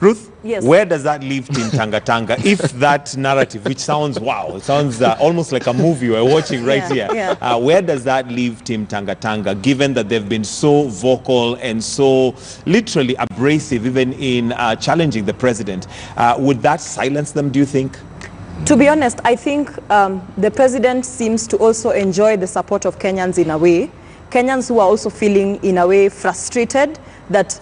Ruth, yes. Where does that leave Team TangaTanga? If that narrative, which sounds, wow, it sounds almost like a movie we're watching right here. Yeah. Where does that leave Team TangaTanga, given that they've been so vocal and so literally abrasive, even in challenging the president? Would that silence them, do you think? To be honest, I think the president seems to also enjoy the support of Kenyans in a way. Kenyans who are also feeling, in a way, frustrated that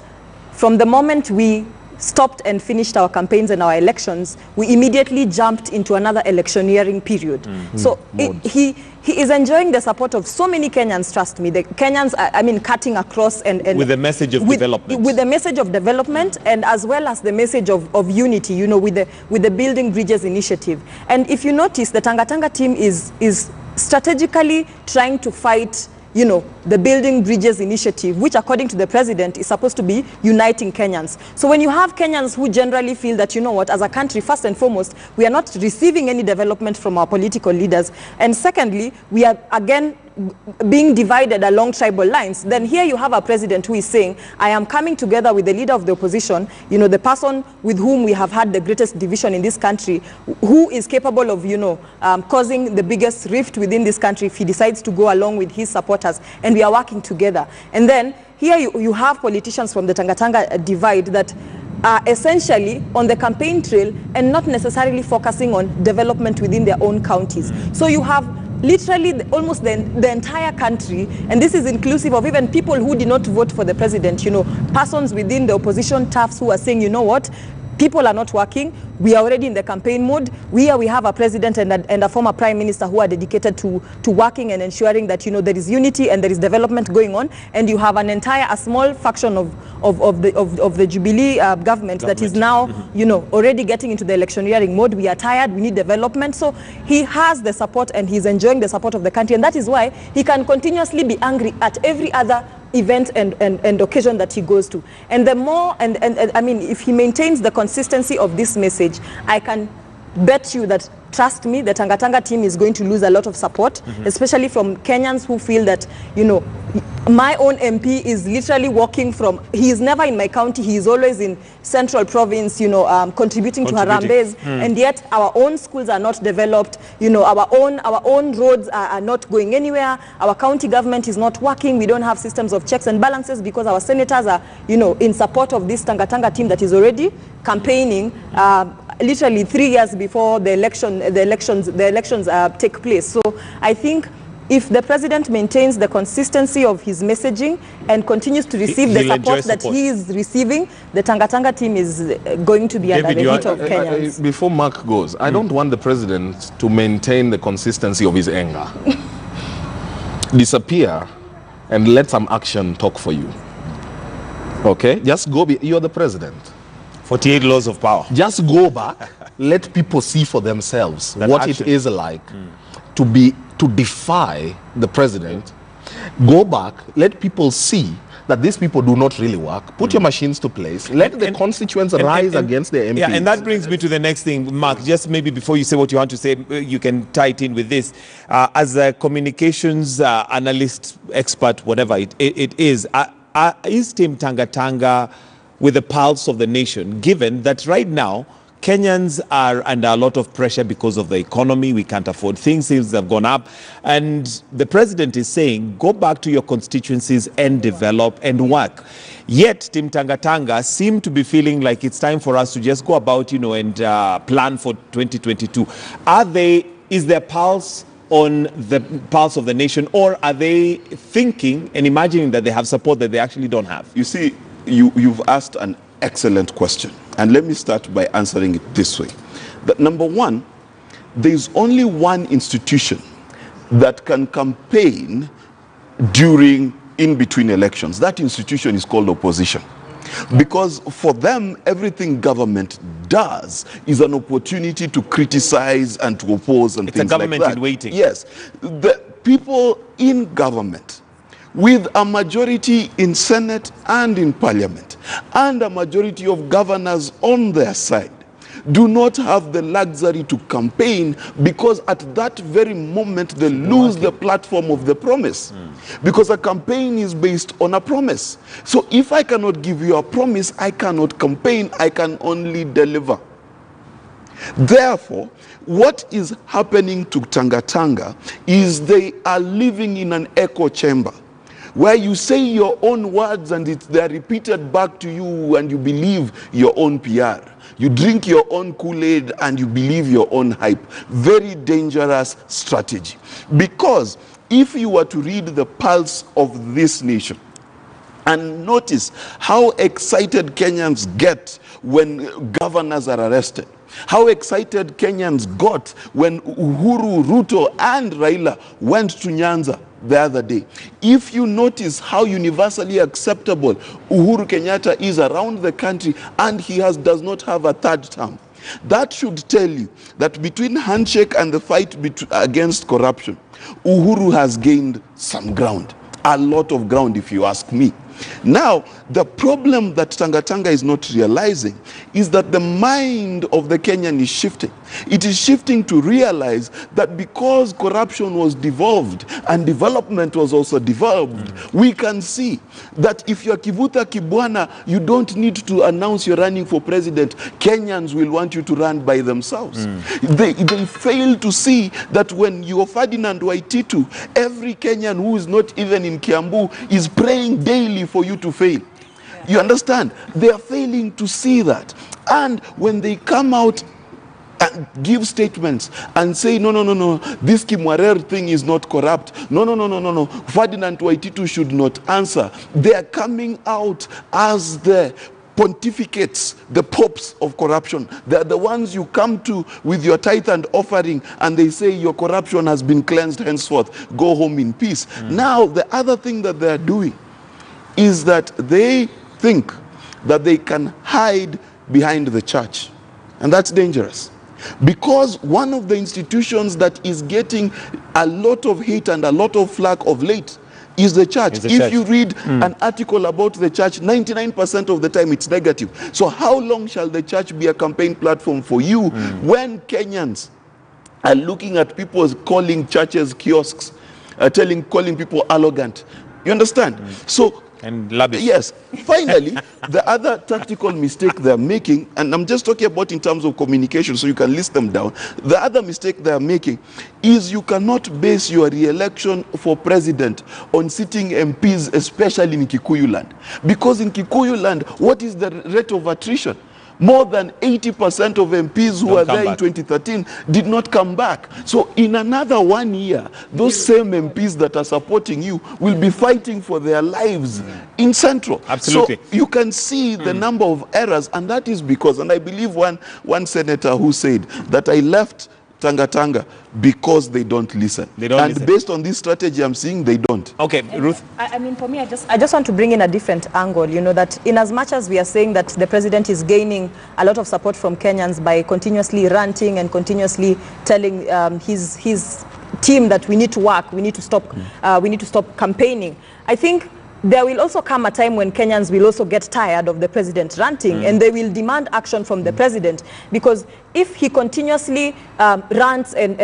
from the moment we stopped and finished our campaigns and our elections, we immediately jumped into another electioneering period. So he is enjoying the support of so many Kenyans, trust me. The Kenyans, I mean, cutting across and with the message of development. With the message of development, and as well as the message of unity, you know, with the Building Bridges initiative. And if you notice, the TangaTanga team is strategically trying to fight, you know, the Building Bridges initiative, which according to the president is supposed to be uniting Kenyans. So when you have Kenyans who generally feel that, you know what, as a country, first and foremost, we are not receiving any development from our political leaders. And secondly, we are again being divided along tribal lines. Then here you have a president who is saying, I am coming together with the leader of the opposition, you know, the person with whom we have had the greatest division in this country, who is capable of, you know, causing the biggest rift within this country if he decides to go along with his supporters, and we are working together. And then here you have politicians from the TangaTanga divide that are essentially on the campaign trail and not necessarily focusing on development within their own counties. So you have literally almost the entire country, and this is inclusive of even people who did not vote for the president, you know, persons within the opposition toughs who are saying, you know what, people are not working, we are already in the campaign mode. We have a president and a former prime minister who are dedicated to working and ensuring that, you know, there is unity and there is development going on, and you have a small faction of the Jubilee government that is now, you know, already getting into the electioneering mode. We are tired, we need development. So he has the support and he's enjoying the support of the country, and that is why he can continuously be angry at every other event and occasion that he goes to. And the more, and I mean, if he maintains the consistency of this message, I can bet you that, trust me, the TangaTanga team is going to lose a lot of support, especially from Kenyans who feel that, you know, my own MP is literally walking from, he is never in my county, he is always in Central Province, you know, contributing to Harambes, and yet our own schools are not developed, you know, our own roads are not going anywhere, our county government is not working, we don't have systems of checks and balances because our senators are, you know, in support of this TangaTanga team that is already campaigning literally 3 years before the elections take place. So I think if the president maintains the consistency of his messaging and continues to receive the support that he is receiving, the TangaTanga team is going to be under the heat of Kenyans. Before Mark goes, I don't want the president to maintain the consistency of his anger. Disappear and let some action talk for you. Okay? Just go, you're the president. 48 laws of power. Just go back, let people see for themselves what it is like to defy the president. Go back, let people see that these people do not really work. Put your machines to place. Let the constituents rise against the MPs. Yeah, and that brings me to the next thing, Mark. Just maybe before you say what you want to say, you can tie it in with this. As a communications analyst, expert, whatever it is Team TangaTanga with the pulse of the nation, given that right now Kenyans are under a lot of pressure because of the economy? We can't afford things have gone up, and the president is saying, go back to your constituencies and develop and work. Yet Team TangaTanga seem to be feeling like it's time for us to just go about, you know, and plan for 2022. Is their pulse on the pulse of the nation, or are they thinking and imagining that they have support that they actually don't have? You see, you've asked an excellent question, and let me start by answering it this way. That number one, there is only one institution that can campaign in between elections. That institution is called opposition. Because for them, everything government does is an opportunity to criticize and to oppose and things like that. It's a government in waiting. Yes. The people in government, with a majority in Senate and in Parliament, and a majority of governors on their side, do not have the luxury to campaign, because at that very moment they lose the platform of the promise. Because a campaign is based on a promise. So if I cannot give you a promise, I cannot campaign, I can only deliver. Therefore, what is happening to TangaTanga is they are living in an echo chamber, where you say your own words and they're repeated back to you, and you believe your own PR. You drink your own Kool-Aid and you believe your own hype. Very dangerous strategy. Because if you were to read the pulse of this nation and notice how excited Kenyans get when governors are arrested, how excited Kenyans got when Uhuru, Ruto and Raila went to Nyanza the other day. If you notice how universally acceptable Uhuru Kenyatta is around the country, and he does not have a third term, that should tell you that between handshake and the fight against corruption, Uhuru has gained some ground. A lot of ground, if you ask me. Now, the problem that TangaTanga is not realizing is that the mind of the Kenyan is shifting. It is shifting to realize that because corruption was devolved and development was also devolved, we can see that if you're Kivuta Kibwana, you don't need to announce you're running for president. Kenyans will want you to run by themselves. They fail to see that when you're Ferdinand Waititu, every Kenyan who is not even in Kiambu is praying daily for you to fail. You understand? They are failing to see that. And when they come out and give statements and say, no, this Kimwarer thing is not corrupt. No, Ferdinand Waititu should not answer. They are coming out as the pontificates, the popes of corruption. They are the ones you come to with your tithe and offering, and they say your corruption has been cleansed henceforth. Go home in peace. Now, the other thing that they are doing is that they think that they can hide behind the church. And that's dangerous. Because one of the institutions that is getting a lot of hate and a lot of flack of late is the church. If you read an article about the church, 99% of the time it's negative. So how long shall the church be a campaign platform for you when Kenyans are looking at people calling churches kiosks, calling people arrogant? You understand? So, and lavish. Yes. Finally, the other tactical mistake they're making, and I'm just talking about in terms of communication, so you can list them down. The other mistake they're making is you cannot base your re-election for president on sitting MPs, especially in Kikuyu land. Because in Kikuyu land, what is the rate of attrition? More than 80% of MPs who were there in 2013 did not come back. So in another 1 year, those same MPs that are supporting you will be fighting for their lives in Central. Absolutely. So you can see the number of errors, and that is because, and I believe one senator who said that I left TangaTanga because they don't listen. And based on this strategy I'm seeing, they don't. Okay, Ruth. I mean, for me, I just want to bring in a different angle, you know, that in as much as we are saying that the president is gaining a lot of support from Kenyans by continuously ranting and continuously telling his team that we need to work, we need to stop campaigning. I think there will also come a time when Kenyans will also get tired of the president ranting, and they will demand action from the president, because if he continuously rants and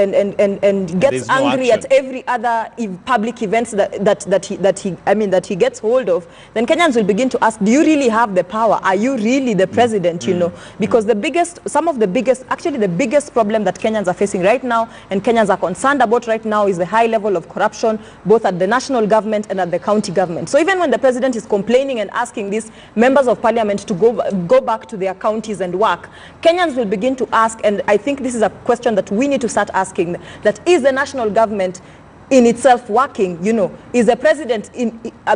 gets angry at every other public events that he gets hold of, then Kenyans will begin to ask, do you really have the power? Are you really the president? You know, because the biggest problem that Kenyans are facing right now, and Kenyans are concerned about right now, is the high level of corruption, both at the national government and at the county government. So even when the president is complaining and asking these members of parliament to go back to their counties and work, Kenyans will begin to ask, and I think this is a question that we need to start asking, that is the national government in itself working? You know, is the president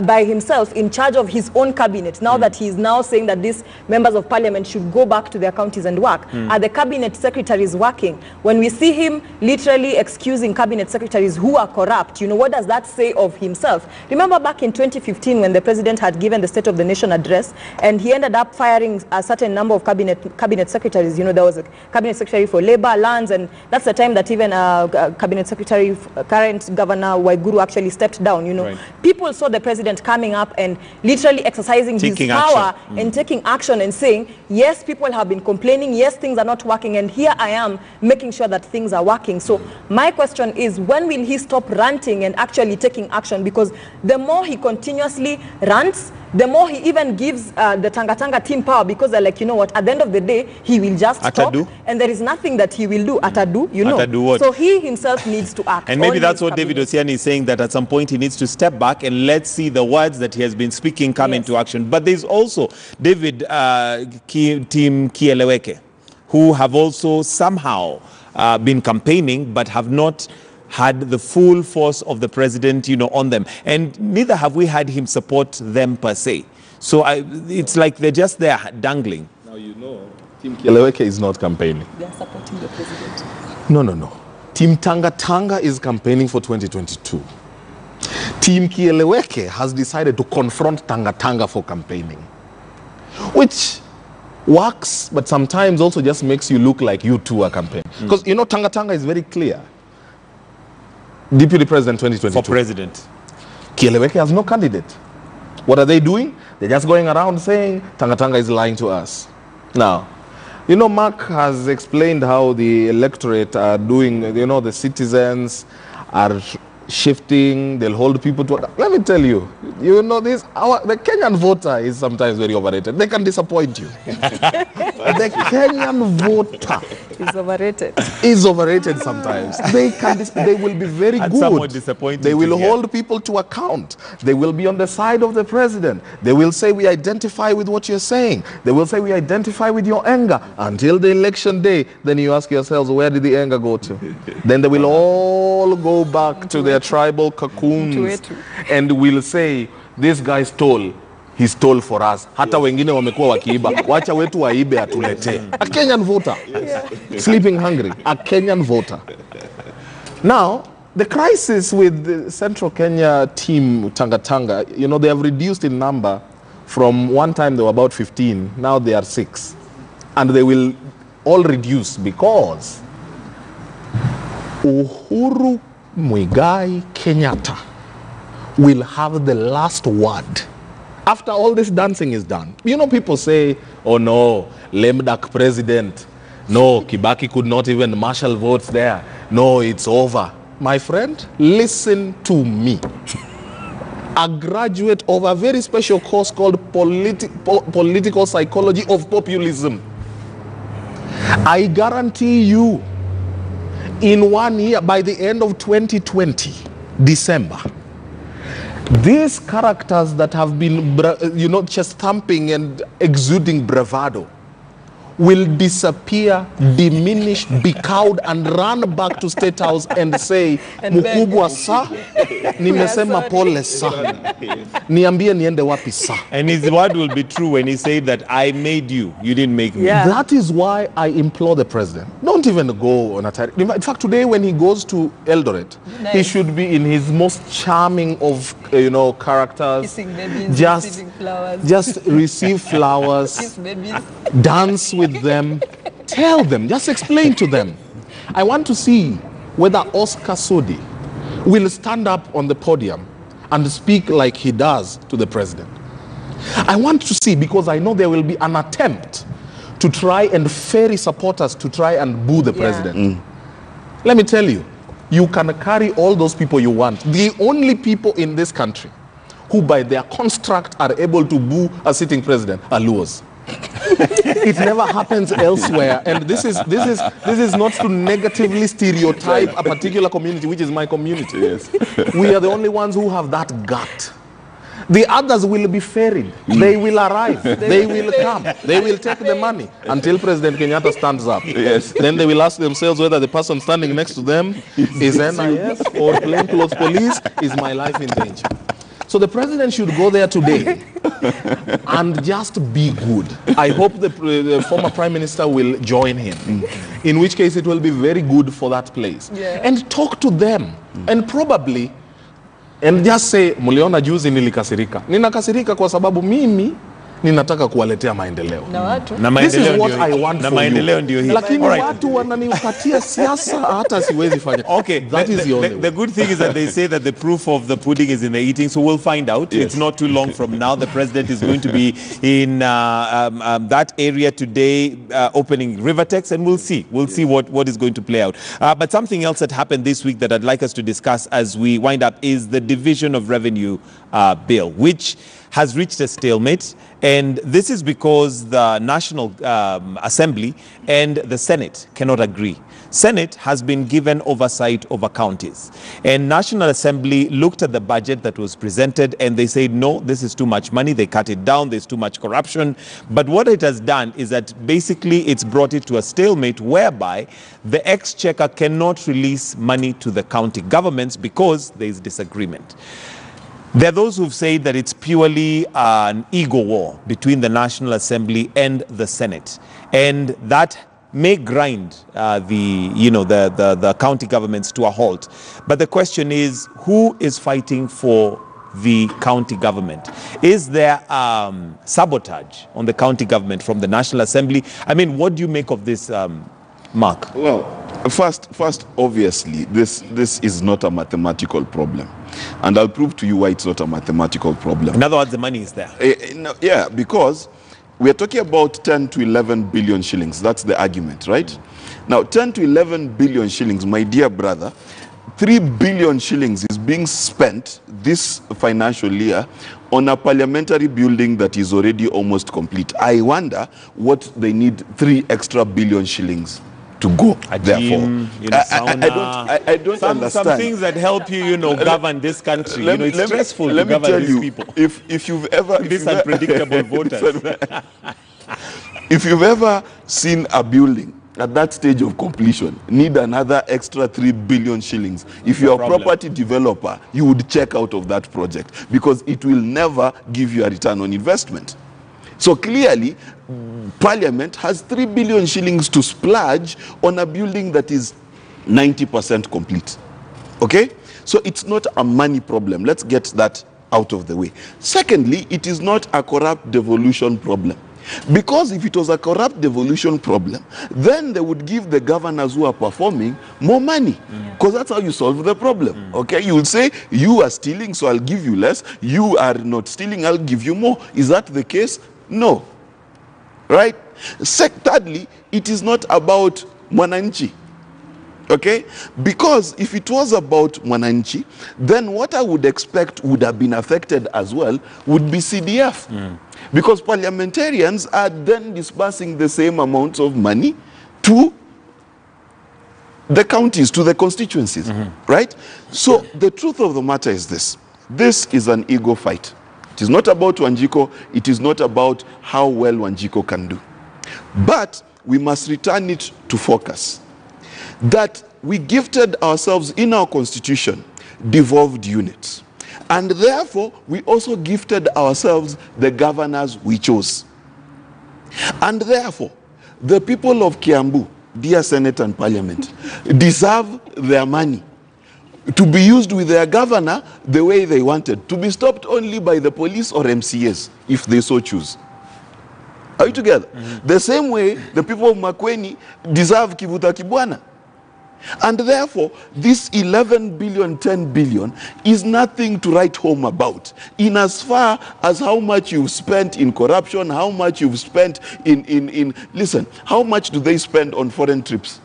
by himself in charge of his own cabinet now that he is now saying that these members of parliament should go back to their counties and work? Are the cabinet secretaries working? When we see him literally excusing cabinet secretaries who are corrupt, you know, what does that say of himself? Remember back in 2015 when the president had given the State of the Nation address, and he ended up firing a certain number of cabinet secretaries. You know, there was a cabinet secretary for labor, lands, and that's the time that even cabinet secretary, current Governor Waiguru actually stepped down, you know, Right. people saw the president coming up and literally exercising Taking his power action. and taking action and saying, yes, people have been complaining, yes, things are not working, and here I am making sure that things are working. So my question is, when will he stop ranting and actually taking action? Because the more he continuously rants, the more he even gives the TangaTanga team power, because they're like, you know what, at the end of the day, he will just stop, Atadu. and there is nothing that he will do. Atadu, you know. Atadu what? So he himself needs to act. And maybe Only that's his what David cabinet. Osiani is saying, that at some point he needs to step back and let's see the words that he has been speaking come Yes. into action. But there's also David, Team Kieleweke, who have also somehow been campaigning but have not had the full force of the president, you know, on them. And neither have we had him support them per se. So it's like they're just there dangling. Now you know, Team Kieleweke is not campaigning. They are supporting the president. No. Team TangaTanga is campaigning for 2022. Team Kieleweke has decided to confront TangaTanga for campaigning, which works, but sometimes also just makes you look like you two are campaigning. Because, you know, TangaTanga is very clear. Deputy President 2022. For president. Kieleweke has no candidate. What are they doing? They're just going around saying TangaTanga is lying to us. Now, you know, Mark has explained how the electorate are doing, you know, the citizens are shifting, they'll hold people to... Let me tell you, you know this, the Kenyan voter is sometimes very overrated. They can disappoint you. The Kenyan voter It's overrated. is overrated sometimes. They will be very And good. somewhat disappointing They will to hear. hold people to account. They will be on the side of the president. They will say, we identify with what you're saying. They will say, we identify with your anger. Until the election day, then you ask yourselves, where did the anger go to? Then they will all go back to their tribal cocoons and will say, this guy stole. He stole for us. Hata wengine wamekuwa wakiiba. Wacha wetu waibe atulete. A Kenyan voter. Sleeping hungry. A Kenyan voter. Now, the crisis with the Central Kenya team, TangaTanga, you know, they have reduced in number from one time they were about 15. Now they are 6. And they will all reduce because Uhuru Muigai Kenyatta will have the last word after all this dancing is done. You know, people say, oh no, lame duck president. No, Kibaki could not even marshal votes there. No, it's over. My friend, listen to me. A graduate of a very special course called political psychology of populism. I guarantee you, in 1 year, by the end of 2020, December, these characters that have been, you know, chest thumping and exuding bravado will disappear, diminish, be cowed, and run back to State House and say, mkubwa sa, nimesema pole sa, niambie niende wapi sa. And his word will be true when he said that I made you, you didn't make me. Yeah. That is why I implore the president, don't even go on a tirade. In fact, today when he goes to Eldoret, he should be in his most charming of, you know, characters. Kissing babies, just, receiving flowers. Just receive flowers. Kiss babies. Dance with them, tell them, just explain to them. I want to see whether Oscar Sudi will stand up on the podium and speak like he does to the president. I want to see, because I know there will be an attempt to try and ferry supporters to try and boo the president. Let me tell you, you can carry all those people you want. The only people in this country who by their construct are able to boo a sitting president are Luos. It never happens elsewhere, and this is not to negatively stereotype a particular community, which is my community. Yes. We are the only ones who have that gut. The others will be ferried. They will arrive. They will come. They will take the money until President Kenyatta stands up. Yes. Then they will ask themselves whether the person standing next to them is NIS or plainclothes police. Is my life in danger? So the president should go there today and just be good. I hope the former prime minister will join him, in which case it will be very good for that place. Yeah. And talk to them, and probably, and just say, muliona juzi nilikasirika. Ninakasirika kwa sababu mimi ninataka kuwaletea maendeleo. Na watu. This is what I want for you. Ndio Lakini Alright. watu wananipatia siasa hata siwezi fanya. Okay, That is the only way. the good thing is that they say that the proof of the pudding is in the eating, so we'll find out. Yes. It's not too long from now. The president is going to be in that area today, opening Rivertex, and we'll see. We'll see what is going to play out. But something else that happened this week that I'd like us to discuss as we wind up is the Division of Revenue bill, which has reached a stalemate. And this is because the National Assembly and the Senate cannot agree. Senate has been given oversight over counties. And National Assembly looked at the budget that was presented and they said, no, this is too much money. They cut it down. There's too much corruption. But what it has done is that basically it's brought it to a stalemate whereby the exchequer cannot release money to the county governments because there is disagreement. There are those who've said that it's purely an ego war between the National Assembly and the Senate, and that may grind the county governments to a halt. But the question is, who is fighting for the county government? Is there sabotage on the county government from the National Assembly? I mean, what do you make of this, Mark? Well, first, obviously, this is not a mathematical problem. And I'll prove to you why it's not a mathematical problem. In other words, the money is there. No, yeah, because we're talking about 10 to 11 billion shillings. That's the argument, right? Now, 10 to 11 billion shillings, my dear brother, 3 billion shillings is being spent this financial year on a parliamentary building that is already almost complete. I wonder what they need 3 extra billion shillings to go Gym, I don't understand. Some things that help you, govern this country. It's stressful to govern these people. If you've ever... These unpredictable voters. If you've ever seen a building at that stage of completion need another extra 3 billion shillings, if you're a property developer, you would check out of that project because it will never give you a return on investment. So clearly, Parliament has 3 billion shillings to splurge on a building that is 90% complete. Okay? So it's not a money problem. Let's get that out of the way. Secondly, it is not a corrupt devolution problem. Because if it was a corrupt devolution problem, then they would give the governors who are performing more money. Because that's how you solve the problem. Okay? You will say, you are stealing, so I'll give you less. You are not stealing, I'll give you more. Is that the case? No. Right? Thirdly, it is not about Mwananchi. Okay? Because if it was about Mwananchi, then what I would expect would have been affected as well would be CDF. Because parliamentarians are then disbursing the same amounts of money to the counties, to the constituencies. Right? So the truth of the matter is this. This is an ego fight. It is not about Wanjiko. It is not about how well Wanjiko can do. But we must return it to focus. That we gifted ourselves in our constitution devolved units. And therefore, we also gifted ourselves the governors we chose. And therefore, the people of Kiambu, dear Senate and Parliament, deserve their money to be used with their governor the way they wanted, to be stopped only by the police or MCAs, if they so choose. Are you together? The same way the people of Makueni deserve Kivuta Kibwana. And therefore, this 11 billion, 10 billion is nothing to write home about. In as far as how much you've spent in corruption, how much you've spent listen, how much do they spend on foreign trips?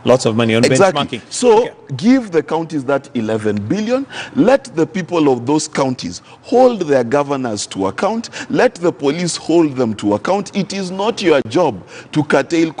Lots of money on benchmarking. So give the counties that 11 billion. Let the people of those counties hold their governors to account. Let the police hold them to account. It is not your job to curtail